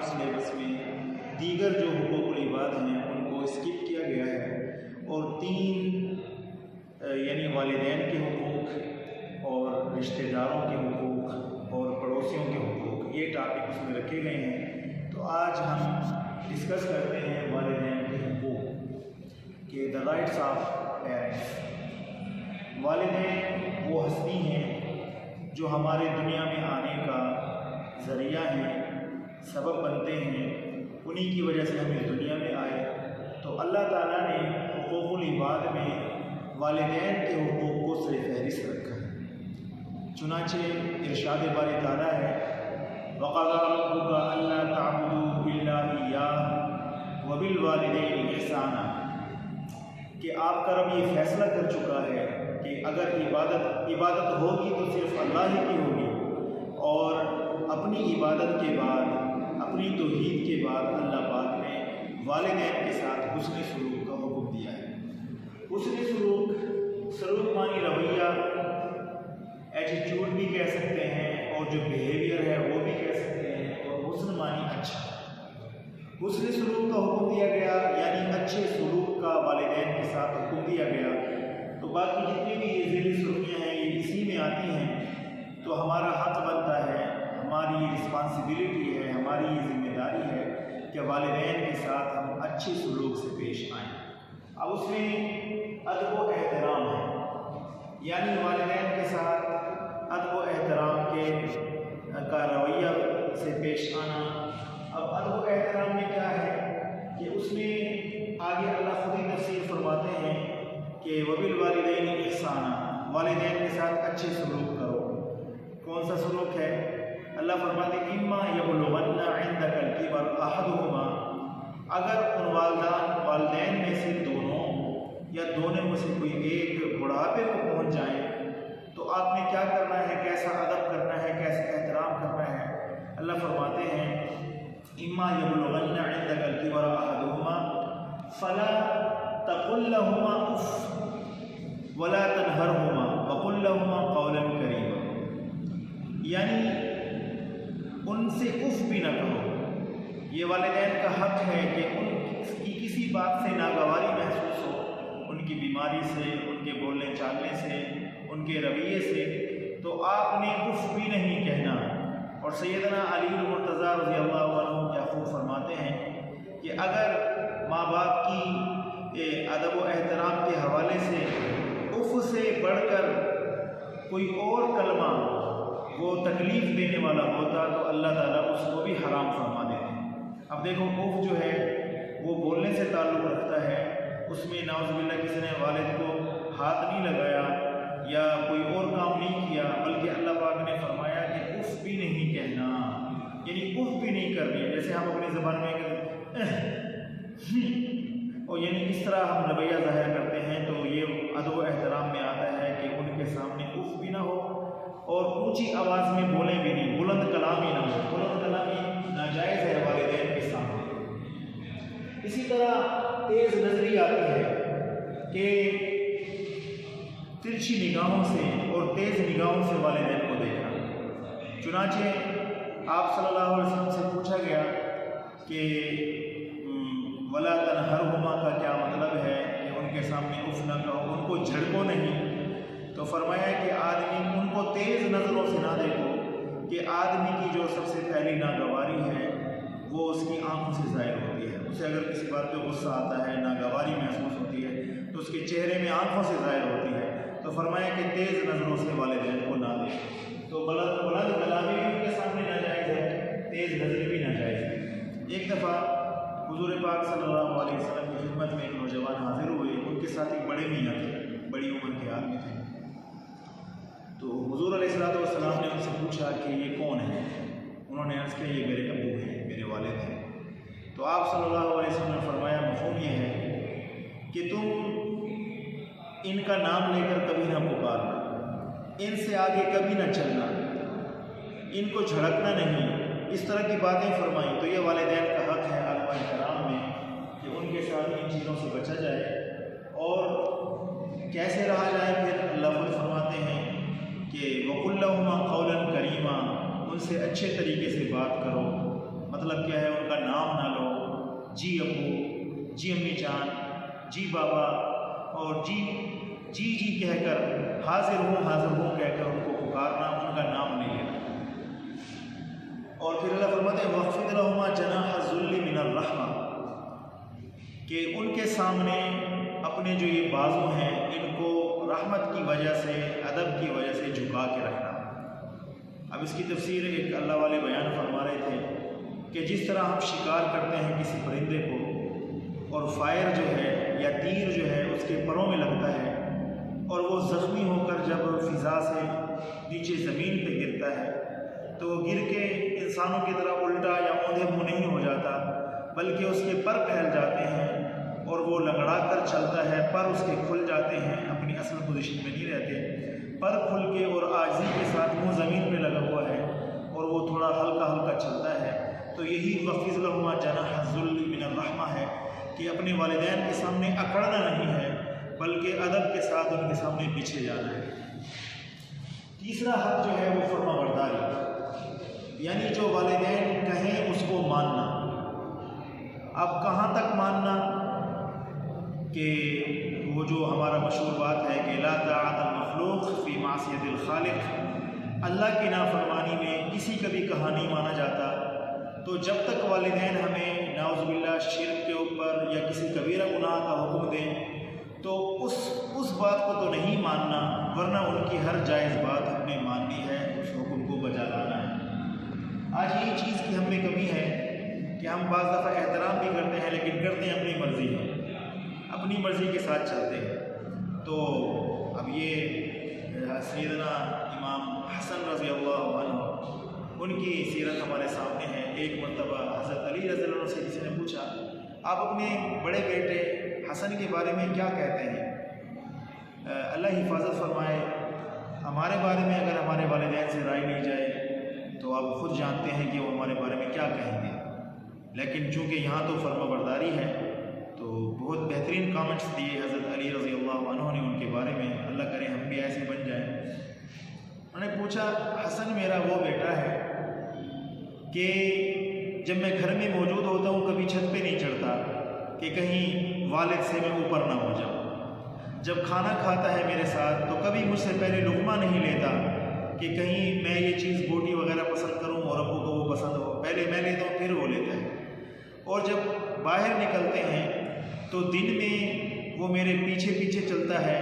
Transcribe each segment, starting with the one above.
Syllabus में दीगर जो हुकूकुल इबाद हैं उनको स्किप किया गया है और 3 यानी वालिदैन के हुकूक और रिश्तेदारों के हुकूक और पड़ोसियों के हुकूक, ये टॉपिक उसमें रखे गए हैं। तो आज हम डिस्कस करते हैं वालिदैन के हुकूक के द राइट्स ऑफ पेरेंट्स। वालिदैन वो हस्ती हैं जो हमारे दुनिया में आने का ज़रिया हैं, सबब बनते हैं, उन्हीं की वजह से हम इस दुनिया में आए। तो अल्लाह ताला ने हुकूकुल इबाद में वालिदैन के हुकूक को सर फहरिस्त रखा है। चुनाचे इरशाद बारी ताला है, वक़ज़ा रब्बुका अल्ला ताबुदू इल्ला इय्याहु व बिल वालिदैनि इहसाना, कि आपका रब ये फ़ैसला कर चुका है कि अगर इबादत होगी तो सिर्फ़ अल्लाह ही की होगी, और अपनी इबादत के बाद, अपनी तौहीद के बाद अल्लाह पाक ने वालिदैन के साथ हुस्न सलूक का हुक्म दिया है। हुस्न सलूक मानी रवैया, एटीट्यूड भी कह सकते हैं, और जो बिहेवियर है वो भी कह सकते हैं, और हुस्न मानी अच्छा। हुस्न सलूक का हुक्म दिया गया यानी अच्छे सलूक का वालिदैन के साथ हुक्म दिया गया। तो बाकी जितनी भी ये ज़िली सुर्खियाँ हैं ये इसी में आती हैं। तो हमारा हक़ बनता है, हमारी रिस्पॉन्सिबिलिटी है, हमारी ये जिम्मेदारी है कि वालिदैन के साथ हम अच्छे सलूक से पेश आएँ। अब उसमें अदब व एहतराम है, यानी वालिदैन के साथ अदब व एहतराम का रवैया से पेश आना। अब अदब व एहतराम में क्या है कि उसमें आगे अल्लाह खुद ही तफसीर फरमाते हैं कि वबिल वालिदैनि इहसाना, वालिदैन के साथ अच्छे सलूक करो। कौन सा सलूक है? अल्लाह फरमाते हैं इम्मा यबलुगन्ना इंदकल किबर अहदुहुमा, अगर उन वालिदैन में से दोनों या दोनों में से कोई एक बुढ़ापे को पहुंच जाए तो आपने क्या करना है, कैसा अदब करना है, कैसे एहतराम करना है। अल्लाह फरमाते हैं इम्मा यबलुगन्ना इंदकल किबर अहदुहुमा फला तकुल लहुमा उफ वला तनहरहुमा वकुल लहुमा कौलन करीमा, यानी उनसे उफ भी ना कहो। ये वालिदैन का हक़ है कि उनकी किसी बात से नागवारी महसूस हो, उनकी बीमारी से, उनके बोलने चालने से, उनके रवैये से, तो आपने उफ भी नहीं कहना। और सैयदना अली मुर्तज़ा रज़ियल्लाहु अन्हु क्या खूब फरमाते हैं कि अगर माँ बाप की अदब व एहतराम के हवाले से उफ से बढ़कर कोई और कलमा वो तकलीफ़ देने वाला होता तो अल्लाह ताला उसको भी हराम फरमा देते हैं। अब देखो उफ जो है वो बोलने से ताल्लुक़ रखता है, उसमें नाउज़ुबिल्लाह किसी ने वालिद को हाथ नहीं लगाया या कोई और काम नहीं किया, बल्कि अल्लाह पाक ने फरमाया कि उफ भी नहीं कहना, यानी उफ भी नहीं करनी। जैसे हम अपनी ज़बान में और यानी इस तरह हम रवैया ज़ाहिर करते हैं, तो ये अदब व एहतराम में आता है कि उनके सामने उफ भी ना हो और ऊंची आवाज़ में बोले भी नहीं, बुलंद कलामी ना हो। बुलंद कलामी नाजायज़ है वालिदैन के सामने। इसी तरह तेज़ नज़री आती है कि तिरछी निगाहों से और तेज़ निगाहों से वालिदैन को देखना। चुनाचे आप सल्लल्लाहु अलैहि वसल्लम से पूछा गया कि वला तनहरहुमा का क्या मतलब है कि उनके सामने उफ न कहो, उनको झड़को नहीं। तो फरमाया कि आदमी उनको तेज़ नज़रों से ना देखो, कि आदमी की जो सबसे पहली नागवारी है वो उसकी आंखों से ज़ाहिर होती है। उसे अगर किसी बात पे गुस्सा आता है, नागवारी महसूस होती है, तो उसके चेहरे में आंखों से ज़ाहिर होती है। तो फरमाया कि तेज़ नज़रों से वालिदैन को ना देखें। तो बुलंद कलामी भी उनके सामने नाजायज़ है, तेज़ नज़री भी नाजायज़ है। एक दफ़ा हुज़ूर पाक सल्लल्लाहु अलैहि वसल्लम की खिदमत में एक नौजवान हाजिर हुए, उनके साथ एक बड़े मियाँ थे, बड़ी उम्र के आदमी थे। तो हुज़ूर अलैहिस्सलातु वस्सलाम ने उनसे पूछा कि ये कौन है? उन्होंने अर्ज़ किया ये मेरे अब्बू हैं, मेरे वालिद हैं। तो आप सल्लल्लाहु अलैहि वसल्लम ने फरमाया मफ़हूम ये है कि तुम इनका नाम लेकर कभी ना पुकारना, इनसे आगे कभी ना चलना, इनको झड़कना नहीं, इस तरह की बातें फरमाई। तो ये वालिदैन का हक़ है अदब व एहतराम में कि उनके साथ इन चीज़ों से बचा जाए। और कैसे रहा जाए? फिर अल्लाह फरमाते हैं कि वकुल लहुमा कौलन करीमा, उनसे अच्छे तरीके से बात करो। मतलब क्या है, उनका नाम ना लो, जी अब्बू, जी अम्मी जान, जी बाबा और जी जी जी कहकर, हाजिर हूँ कहकर उनको पुकारना, उनका नाम नहीं लेना। और फिर अल्लाह फरमाते हैं वक़्फ़िद लहुमा जनाह ज़ुल्लि मिनर रहमा, कि उनके सामने अपने जो ये बाजू हैं इनको रहमत की वजह से, अदब की वजह से झुका के रखना। अब इसकी तफसीर एक अल्लाह वाले बयान फरमा रहे थे कि जिस तरह हम शिकार करते हैं किसी परिंदे को और फायर जो है या तीर जो है उसके परों में लगता है और वो ज़ख्मी होकर जब फ़िज़ा से नीचे ज़मीन पे गिरता है तो गिर के इंसानों की तरह उल्टा या औंधे मुँह नहीं हो जाता, बल्कि उसके पर फैल जाते हैं और वो लंगड़ा कर चलता है, पर उसके खुल जाते हैं, अपनी असल पोजीशन में नहीं रहते, पर खुल के और आजिज़ी के साथ मुँह ज़मीन पे लगा हुआ है और वो थोड़ा हल्का हल्का चलता है। तो यही वक़्फ़िज़ लहुमा जनाह ज़ुल्लि मिनर रहमा है कि अपने वालिदैन के सामने अकड़ना नहीं है, बल्कि अदब के साथ उनके सामने पीछे जाना है। तीसरा हक़ जो है वो फर्माबरदारी, यानी जो वालिदैन कहें उसको मानना। अब कहाँ तक मानना, कि वो जो हमारा मशहूर बात है कि ला ताअतल मखलूक़ फ़ी मासियतिल खालिक़, अल्लाह की नाफरमानी में किसी का भी कहा नहीं माना जाता। तो जब तक वालिदैन हमें नाउज़ुबिल्लाह शिर्क के ऊपर या किसी कबीरा गुनाह का हुक्म दें तो उस बात को तो नहीं मानना, वरना उनकी हर जायज़ बात हमने माननी है, उस हुक्म को बजा लाना है। आज यही चीज़ की हम में कमी है कि हम बाज़ दफ़ा एहतराम भी करते हैं लेकिन करते हैं अपनी मर्ज़ी में, अपनी मर्ज़ी के साथ चलते हैं। तो अब ये सैयदना इमाम हसन रज़ी अल्लाहु अन्हु, उनकी सीरत हमारे सामने है। एक मरतबा हज़रत अली रज़ी अल्लाह अन्हु से किसी ने पूछा, आप अपने बड़े बेटे हसन के बारे में क्या कहते हैं? अल्लाह हिफाजत फरमाए, हमारे बारे में अगर हमारे वालिदैन से राय ली जाए तो आप ख़ुद जानते हैं कि वो हमारे बारे में क्या कहेंगे, लेकिन चूँकि यहाँ तो फर्माबरदारी है तो बहुत बेहतरीन कमेंट्स दिए हज़रत अली रज़ी अल्लाह अन्हु ने उनके बारे में। अल्लाह करे हम भी ऐसे बन जाएं। उन्होंने पूछा, हसन मेरा वो बेटा है कि जब मैं घर में मौजूद होता हूँ कभी छत पे नहीं चढ़ता कि कहीं वालिद से मैं ऊपर ना हो जाऊँ। जब खाना खाता है मेरे साथ तो कभी मुझसे पहले लुक़मा नहीं लेता कि कहीं मैं ये चीज़ बोटी वगैरह पसंद करूँ और अब्बू को वो पसंद हो, पहले मैं लेता हूँ फिर वो लेता है। और जब बाहर निकलते हैं तो दिन में वो मेरे पीछे पीछे चलता है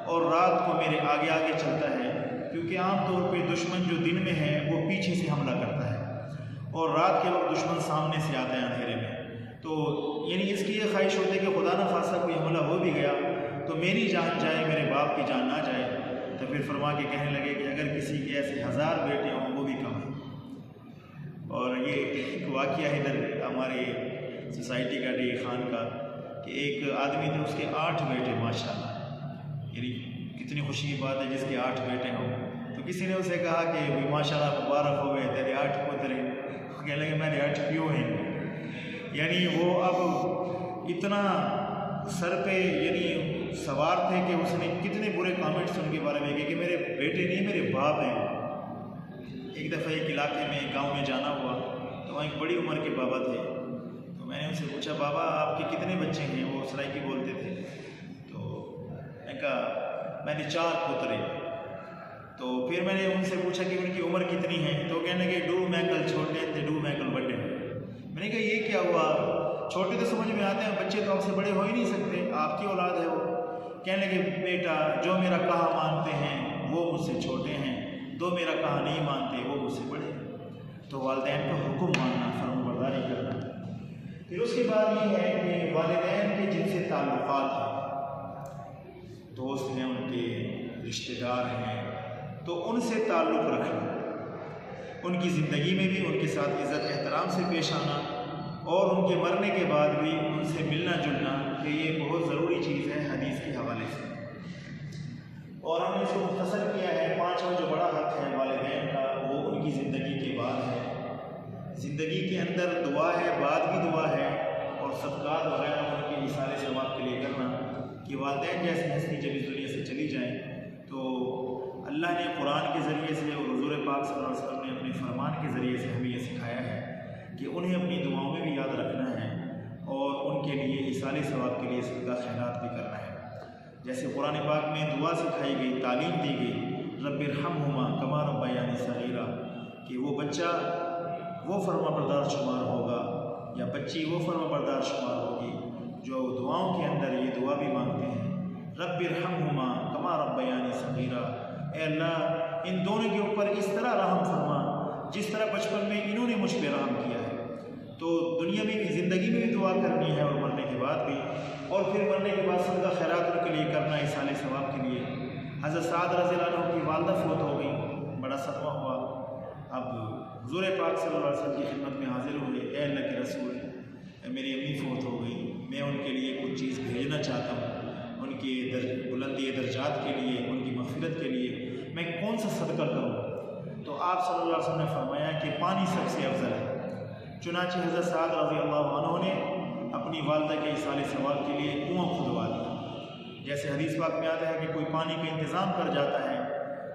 और रात को मेरे आगे आगे चलता है, क्योंकि आम तौर पे दुश्मन जो दिन में है वो पीछे से हमला करता है और रात के वक्त दुश्मन सामने से आता है अंधेरे में। तो यानी इसकी ये ख्वाहिश होती है कि खुदा न खासा कोई हमला हो भी गया तो मेरी जान जाए, मेरे बाप की जान ना जाए। तो फिर फरमा के कहने लगे कि अगर किसी के ऐसे 1000 बेटे हों वो भी कम है। और ये एक वाक़या है इधर हमारे सोसाइटी का डी खान का कि एक आदमी थे, उसके 8 बेटे माशाल्लाह, यानी कितनी खुशी की बात है जिसके 8 बेटे हों। तो किसी ने उसे कहा कि माशाल्लाह मुबारक हो गए तेरे 8 पोतरे। कहने लगे मेरे 8 क्यों हैं? यानी वो अब इतना सर पे यानी सवार थे कि उसने कितने बुरे कमेंट्स उनके बारे में किए कि मेरे बेटे नहीं मेरे बाप हैं। एक दफ़ा एक इलाके में गांव में जाना हुआ तो वहाँ एक बड़ी उम्र के बाबा थे। तो मैंने उनसे पूछा, बाबा आपके कितने बच्चे हैं? वो सराइकी बोलते थे। तो मैंने कहा मैंने 4 पुत्र। तो फिर मैंने उनसे पूछा कि उनकी उम्र कितनी है? तो कहने लगे डू मैकल छोटे थे डू मैकल बड़े। मैंने कहा ये क्या हुआ? छोटे तो समझ में आते हैं, बच्चे तो आपसे बड़े हो ही नहीं सकते, आपकी औलाद है वो। कहने लगे बेटा जो मेरा कहा मानते हैं वो मुझसे छोटे हैं, दो मेरा कहा नहीं मानते वो मुझसे बड़े हैं। तो वालिदैन का हुक्म मानना, फर्माबरदारी करना। फिर उसके बाद ये है कि वालिदैन के जिनसे ताल्लुकात हैं, दोस्त हैं उनके, रिश्तेदार हैं, तो उनसे ताल्लुक़ रखना, उनकी ज़िंदगी में भी उनके साथ इज़्ज़त एहतराम से पेश आना और उनके मरने के बाद भी उनसे मिलना जुलना, कि ये बहुत ज़रूरी चीज़ है हदीस के हवाले से। और हमने इसको मुख्तसर किया है। 5वां जो बड़ा हक़ है वालिदैन का वो उनकी ज़िंदगी के बाद है। ज़िंदगी के अंदर दुआ है, बाद भी दुआ है, और सदक़ात वगैरह उनके इसाले सवाब के लिए करना कि वालिदैन जैसी हस्ती जब इस दुनिया से चली जाएँ तो अल्लाह ने कुरान के ज़रिए से और हुज़ूर पाक सल्लल्लाहु अलैहि वसल्लम ने अपने फरमान के ज़रिए से हमें ये सिखाया है कि उन्हें अपनी दुआओं में भी याद रखना है और उनके लिए इसाले सवाब के लिए सदका खैरात भी करना है। जैसे कुरान पाक में दुआ सिखाई गई, तालीम दी गई, रब्बिरहम्हुमा कमा रब्बयानी सगीरा, कि वो बच्चा वो फर्माबरदार शुमार होगा या बच्ची वो फर्माबरदार शुमार होगी जो दुआओं के अंदर ये दुआ भी मांगते हैं, रब्बिरहम्हुमा कमा रब्बयानी सगीरा, ए अल्लाह इन दोनों के ऊपर इस तरह रहम फरमा जिस तरह बचपन में इन्होंने मुझ पर रहम किया है। तो दुनिया में भी, ज़िंदगी में भी दुआ करनी है और मरने के बाद भी, और फिर मरने के बाद सदका खैरात उनके लिए करना है इसाले सवाब के लिए। हज़रत साद रज़ियल्लाहु अन्हु की वालदा फौत हो गई, बड़ा सदमा हुआ। अब हुज़ूर पाक सल्लल्लाहु अलैहि वसल्लम की खिदमत में हाजिर हुए, ए अल्लाह के रसूल, मेरी अम्मी फौत हो गई, मैं उनके लिए कुछ चीज़ भेजना चाहता हूँ, उनके बुलंदी दर्जात के लिए, उनकी मग़फ़िरत के लिए मैं कौन सा सदका करूँ? तो आप सल्लल्लाहु अलैहि वसल्लम ने फरमाया कि पानी सबसे अफजल है। चुनांचे हज़रत साद रज़ियल्लाहु अन्हु ने अपनी वालदा के इसाले सवाब के लिए कुआं खुदवा दिया। जैसे हदीस पाक में आता है कि कोई पानी का इंतज़ाम कर जाता है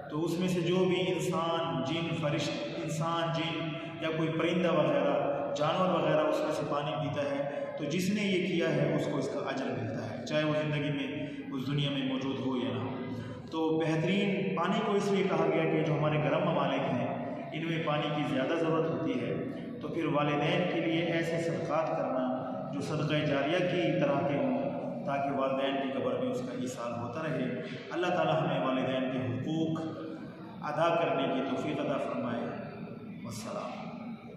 तो उसमें से जो भी इंसान जिन या कोई परिंदा वगैरह, जानवर वगैरह उसमें से पानी पीता है, तो जिसने ये किया है उसको इसका अजर मिलता है, चाहे वो ज़िंदगी में उस दुनिया में मौजूद हो या ना हो। तो बेहतरीन पानी को इसलिए कहा गया कि जो हमारे गर्म ममालिक हैं इनमें पानी की ज़्यादा ज़रूरत होती है, तो फिर वालिदैन के लिए ऐसे सदक़ात करना जो सदक़ा जारिया की तरह के हों, ताकि वालिदैन की कब्र में उसका ईसाल होता रहे। अल्लाह ताला हमें वालिदैन के हुकूक़ अदा करने की तौफ़ीक़ अता फ़रमाए। वस्सलाम।